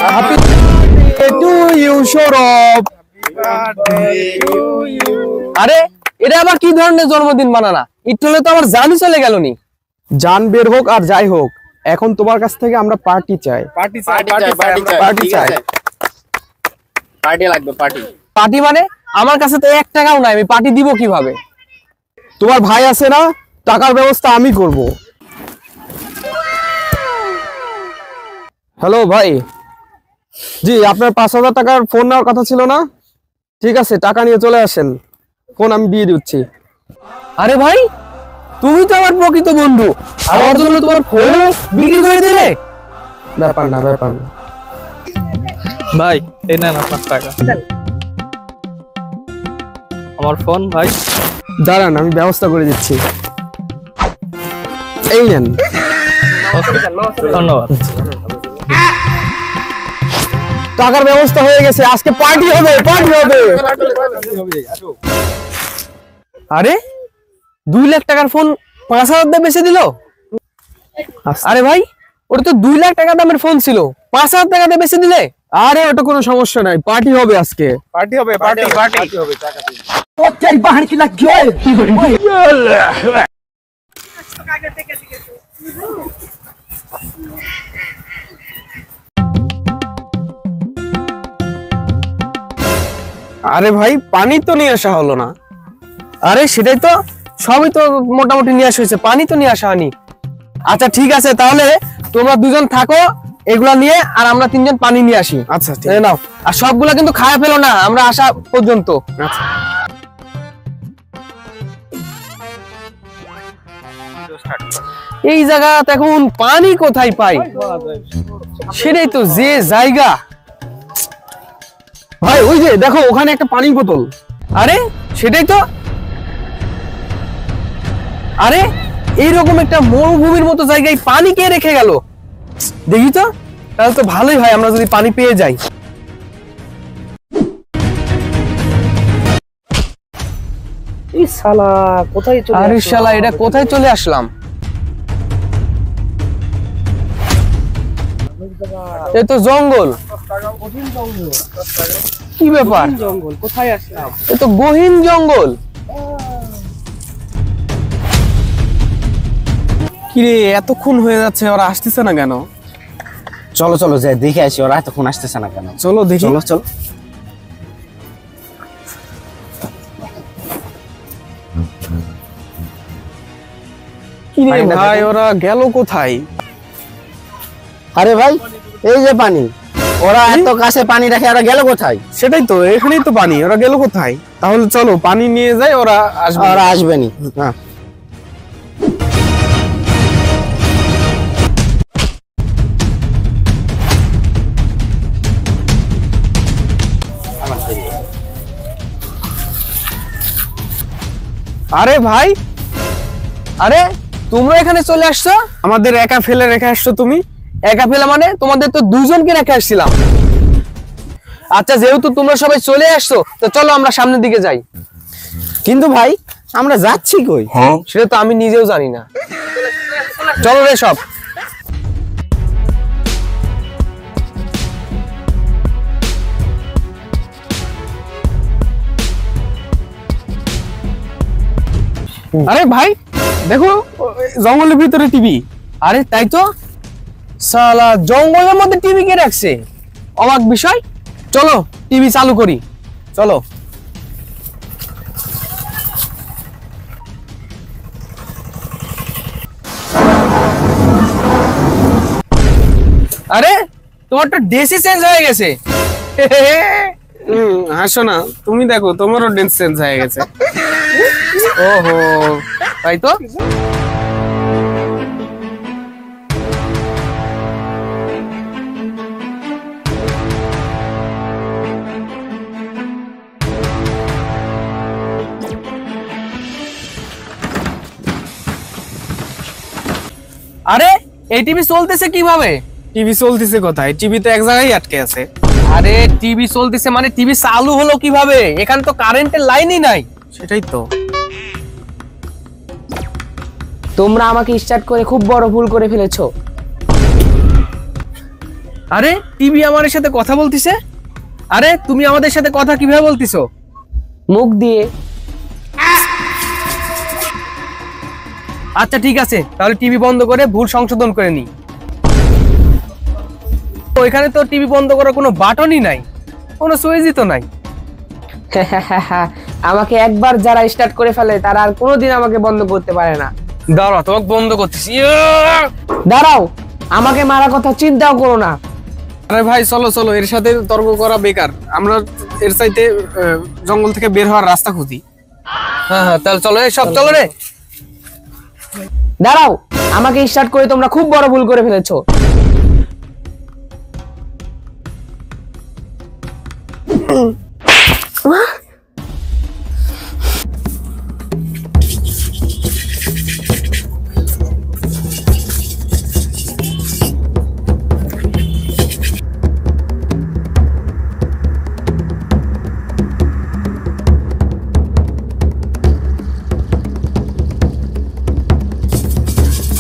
Happy birthday to you Sourav. আরে এটা আবার কি ধরনের জন্মদিন বানানা? একটু হলে তো আমার জানই চলে গেল নি। জান বের হোক আর যাই হোক, এখন তোমার কাছ থেকে আমরা পার্টি চাই। পার্টি লাগবে। পার্টি মানে? আমার কাছে তো 1 টাকাও নাই, আমি পার্টি দিব কিভাবে? তোমার ভাই আছে না, টাকার ব্যবস্থা আমি করব। হ্যালো ভাই, জি আপনার 5,000 টাকার ফোন নেওয়ার কথা ছিল না? ঠিক আছে, টাকা নিয়ে চলে আসেন, ফোন আমি দিয়ে দিচ্ছি। আরে ভাই, তুমি তো আমার প্রকৃত বন্ধু, আমার জন্য তোমার ফোন বিক্রি করে দিলে? ব্যাপার না। ভাই এই নেন আপনার টাকা। আমার ফোন ভাই। দাঁড়ান, আমি ব্যবস্থা করে দিচ্ছি। এই নেন। ধন্যবাদ। টাকার ব্যবস্থা হয়ে গেছে, আজকে পার্টি হবে। আরে 2 লাখ টাকার ফোন 5,000 দিয়ে বেচে দিল? আরে ভাই, ওটা তো 2 লাখ টাকা দামের ফোন ছিল, 5,000 টাকা দিয়ে বেচে দিলে? আরে ওটা কোনো সমস্যা নাই, পার্টি হবে আজকে। পার্টি হবে। আরে ভাই, পানি তো নিয়ে আসা হলো না। আরে সেটাই তো, সবই তো মোটামুটি নিয়ে আসা হয়েছে, পানি তো নিয়ে আসা হয়নি। আচ্ছা ঠিক আছে, তাহলে তোমরা 2জন থাকো এগুলা নিয়ে, আর আমরা 3জন পানি নিয়ে আসি। আচ্ছা ঠিক নাও, আর সবগুলা কিন্তু খায়া ফেলো না আমরা আসা পর্যন্ত। আচ্ছা। এই জায়গা এখন পানি কোথায় পাই? সেটাই তো যে জায়গা। ভাই ওই যে দেখো, ওখানে একটা পানির বোতল। আরে সেটাই তো। আরে এইরকম একটা মরুভূমির মতো জায়গায় পানি কে রেখে গেল? দেখি তো, তাহলে তো ভালোই হয় আমরা যদি পানি পেয়ে যাই। এই শালা কোথায় চলে আরে শালা, এটা কোথায় চলে আসলাম? এ তো জঙ্গল। কি ব্যাপার? জঙ্গল কোথায় আসলাম? এ তো গহীন জঙ্গল। কিরে, এতক্ষণ হয়ে যাচ্ছে, ওরা আসতেছে না কেন? চলো যাই দেখে আসি, ওরা এতক্ষণ আসতেছে না কেন। চলো দেখি। চলো। কিরে ভাই, ওরা গেল কোথায়? আরে ভাই, এই যে পানি, ওরা এত কাছে পানি রাখে, ওরা গেল কোথায়? সেটাই তো, এখানেই তো পানি, ওরা গেল কোথায়? তাহলে চলো পানি নিয়ে যাই, ওরা আসবে। ওরা আসবেনি। হ্যাঁ, আরে ভাই, আরে তোমরা এখানে চলে আসছো? আমাদের একা ফেলে রেখে আসছো তুমি? একা ফেলা মানে? তোমাদের তো 2জনকে রেখে আসছিলাম। আচ্ছা, যেহেতু তোমরা সবাই চলে আসছো, তো চলো আমরা সামনের দিকে যাই। কিন্তু ভাই আমরা যাচ্ছি কই? সেটা তো আমি নিজেও জানি না। চলো রে সব। আরে ভাই দেখো, জঙ্গলের ভিতরে টিভি। আরে তাই তো, সালা জঙ্গলের মধ্যে টিভি কে রাখছে? অবাক বিষয়। চলো টিভি চালু করি, চলো। আরে তোমার তো ড্রেসই চেঞ্জ হয়ে গেছে। হাসো না, তুমি দেখো তোমারও ড্রেস চেঞ্জ হয়ে গেছে। ওহো, তাই তো। আরে এই টিভি চলতেছে কিভাবে? টিভি চলতেছে কোথায়? টিভি তো এক জায়গায় আটকে আছে। আরে টিভি চলতেছে মানে টিভি চালু হলো কিভাবে? এখানে তো কারেন্টের লাইনই নাই। সেটাই তো। তোমরা আমাকে স্টার্ট করে খুব বড় ভুল করে ফেলেছো। আরে টিভি আমাদের সাথে কথা বলতিছে। আরে তুমি আমাদের সাথে কথা কিভাবে বলতিছো? মুখ দিয়ে। আচ্ছা ঠিক আছে, তাহলে টিভি বন্ধ করে ভুল সংশোধন করে নি। ওইখানে তো টিভি বন্ধ করার কোনো বাটনই নাই, কোনো সুইচই তো নাই। আমাকে একবার যারা স্টার্ট করে ফেলে তারা আর কোনোদিন আমাকে বন্ধ করতে পারে না। দাঁড়া, তোমাকে বন্ধ করতেছি। দাঁড়াও, আমাকে মারা কথা চিন্তাও করো না। আরে ভাই চলো চলো, এর সাথে তর্ক করা বেকার। আমরা এর চাইতে জঙ্গল থেকে বের হওয়ার রাস্তা খুঁজি। হ্যাঁ হ্যাঁ, তাহলে চলো, এই সব চলো রে। দাঁড়াও, আমাকে স্টার্ট করে তোমরা খুব বড় ভুল করে ফেলেছো।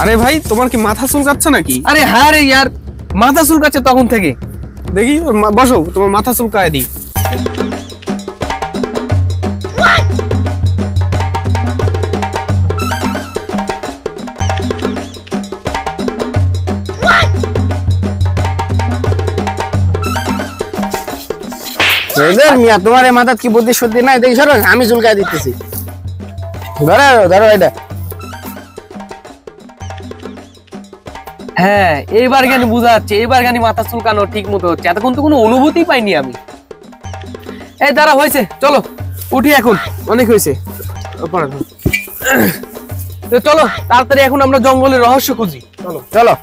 আরে ভাই, তোমার কি মাথা চুলকাচ্ছে নাকি? আরে হ্যাঁ রে ইয়ার, মাথা চুলকাচ্ছে তখন থেকে। দেখি বসো, তোমার মাথা চুলকায় দিই। মিয়া তোমার এই মাথার কি বুদ্ধি শুদ্ধি নাই? দেখি সরো, আমি চুলকায় দিতেছি। ধরো ধরো এটা। হ্যাঁ, এইবার জ্ঞানী বোঝা যাচ্ছে, এইবার জ্ঞানী মাথা চুলকানো ঠিক মতো হচ্ছে। এতক্ষণ তো কোনো অনুভূতি পাইনি আমি। এই দাঁড়া, হয়েছে, চলো উঠি এখন, অনেক হয়েছে। তো চলো তাড়াতাড়ি, এখন আমরা জঙ্গলের রহস্য খুঁজি। চলো চলো।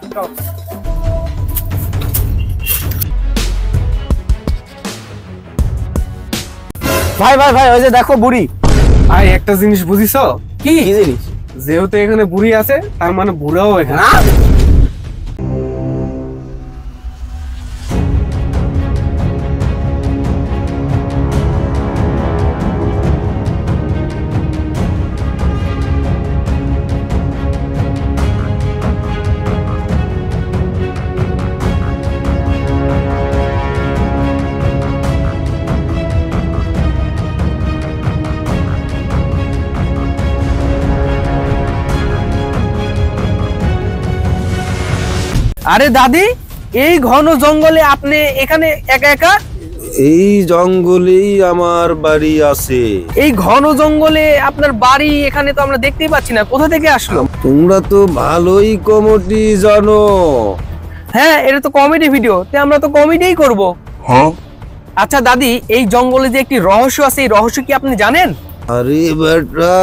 ভাই ভাই ভাই, ওই যে দেখো বুড়ি। ভাই একটা জিনিস বুঝিছো? কি? কি জিনিস? যেহেতু এখানে বুড়ি আছে, তার মানে বুড়াও এখানে। আরে দাদি, এই ঘন জঙ্গলে আপনি এখানে একা একা? এই জঙ্গলেই আমার বাড়ি আছে। এই ঘন জঙ্গলে আপনার বাড়ি? এখানে তো আমরা দেখতেই পাচ্ছি না, কোথা থেকে আসলো? তোমরা তো ভালোই কমেডি জানো। হ্যাঁ, এটা তো কমেডি ভিডিও, তো আমরা তো কমেডিই করব। আচ্ছা দাদি, এই জঙ্গলে যে একটি রহস্য আছে, এই রহস্য কি আপনি জানেন? আরে বেটা,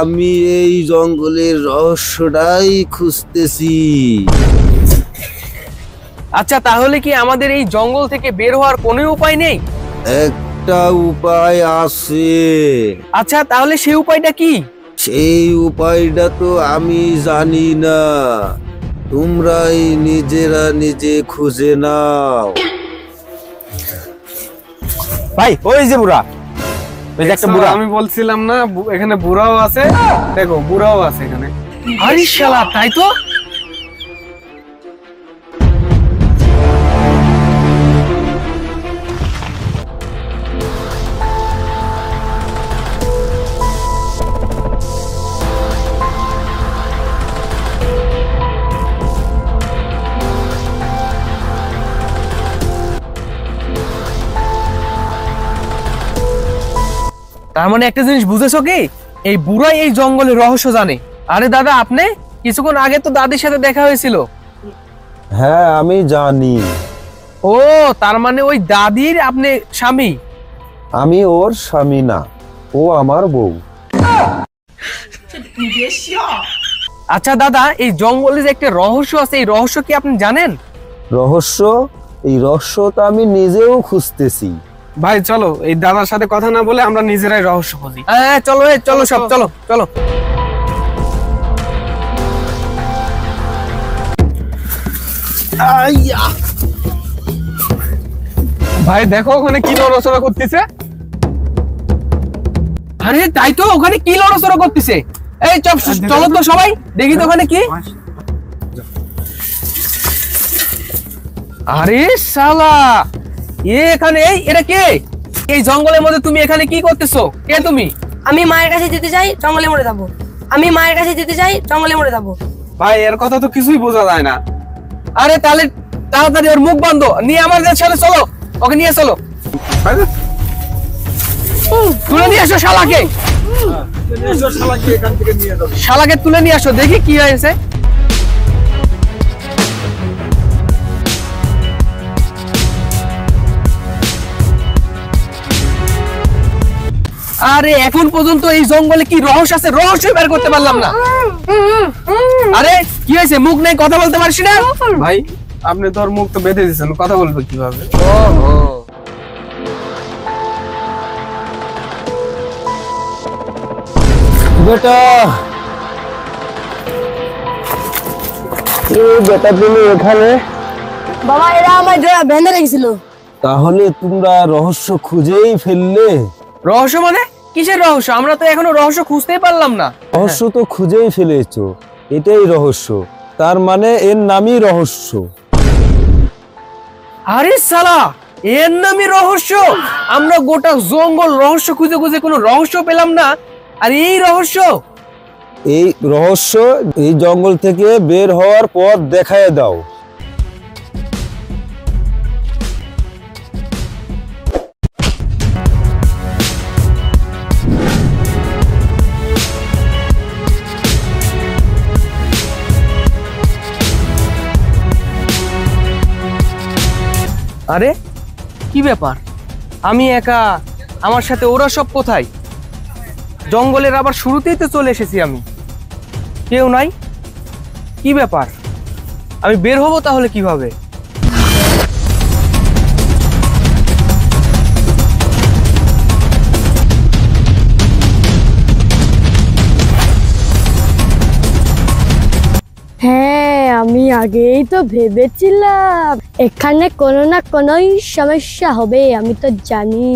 আমি এই জঙ্গলের রহস্যটাই খুঁজতেছি। আচ্ছা, তাহলে কি আমাদের এই জঙ্গল থেকে বের হওয়ার কোনো উপায় নেই? একটা উপায় আছে। আচ্ছা, তাহলে সেই উপায়টা কি? সেই উপায়টা তো আমি জানি না, তোমরাই নিজেরা নিজে খুঁজে নাও। ভাই ওই যে বুড়া, ওই যে একটা বুড়া। আমি বলছিলাম না, এখানে বুড়াও আছে। দেখো, বুড়াও আছে এখানে। আরে শালা, তাই তো। তার মানে একটা জিনিস বুঝেছো কি, এই বুড়াই এই জঙ্গলের রহস্য জানে। আরে দাদা, আপনি কিছুক্ষণ আগে তো দাদির সাথে দেখা হয়েছিল। হ্যাঁ আমি জানি। ও, তার মানে ওই দাদির আপনি স্বামী? আমি ওর স্বামী না, ও আমার বউ। আচ্ছা দাদা, এই জঙ্গলে যে একটা রহস্য আছে, এই রহস্য কি আপনি জানেন? রহস্য? এই রহস্যটা আমি নিজেও খুঁজতেছি। ভাই চলো, এই দাদার সাথে কথা না বলে আমরা নিজেরাই রহস্য খুঁজি। হ্যাঁ চলো, চলো সব, চলো চলো। ভাই দেখো, ওখানে কি নড়াচড়া করতেছে। আরে তাই তো, ওখানে কি লড়াচড়া করতেছে। এই চলো তো সবাই দেখি তো ওখানে কি। আরে শালা, এখানে এটা কে? এই জঙ্গলের মধ্যে তুমি এখানে কি করতেছো? কে তুমি? আমি মায়ের কাছে যেতে চাই, জঙ্গলে মরে যাবো। আমি মায়ের কাছে যেতে চাই, জঙ্গলে মরে যাবো। ভাই এর কথা তো কিছুই বোঝা যায় না। আরে তাহলে তাড়াতাড়ি ওর মুখ বন্ধ নিয়ে আমাদের সাথে চলো, ওকে নিয়ে চলো। তুলে নিয়ে আসো শালাকে, শালাকে তুলে নিয়ে আসো, দেখি কি হয়েছে। আরে এখন পর্যন্ত এই জঙ্গলে কি রহস্য আছে, রহস্য বের করতে পারলাম না। আরে কি হয়েছে, মুখ নেই, কথা বলতে পারছি না? ভাই আপনি তো ওর মুখ তো বেঁধে দিচ্ছেন, কথা বলবে কিভাবে? বেটা বেটা তুমি এখানে, বাবা, এরা আমার বেঁধে রেখেছিল। তাহলে তোমরা রহস্য খুঁজেই ফেললে। রহস্য মানে কিসের রহস্য? আমরা তো এখনো রহস্য খুঁজতেই পারলাম না। রহস্য তো খুঁজেই ফেলেছো, এটাই রহস্য, তার মানে এর নামই রহস্য। আরে শালা, এর নামই রহস্য? আমরা গোটা জঙ্গল রহস্য খুঁজে খুঁজে কোনো রহস্য পেলাম না, আর এই রহস্য? এই রহস্য এই জঙ্গল থেকে বের হওয়ার পথ দেখায় দাও। আরে কি ব্যাপার, আমি একা, আমার সাথে ওরা সব কোথায়? জঙ্গলের আবার শুরুতেই তো চলে এসেছি আমি, কেউ নাই, কি ব্যাপার? আমি বের হব তাহলে কিভাবে? হ্যাঁ, আমি আগেই তো ভেবেছিলাম এখানে কোনো না কোনো সমস্যা হবে, আমি তো জানি।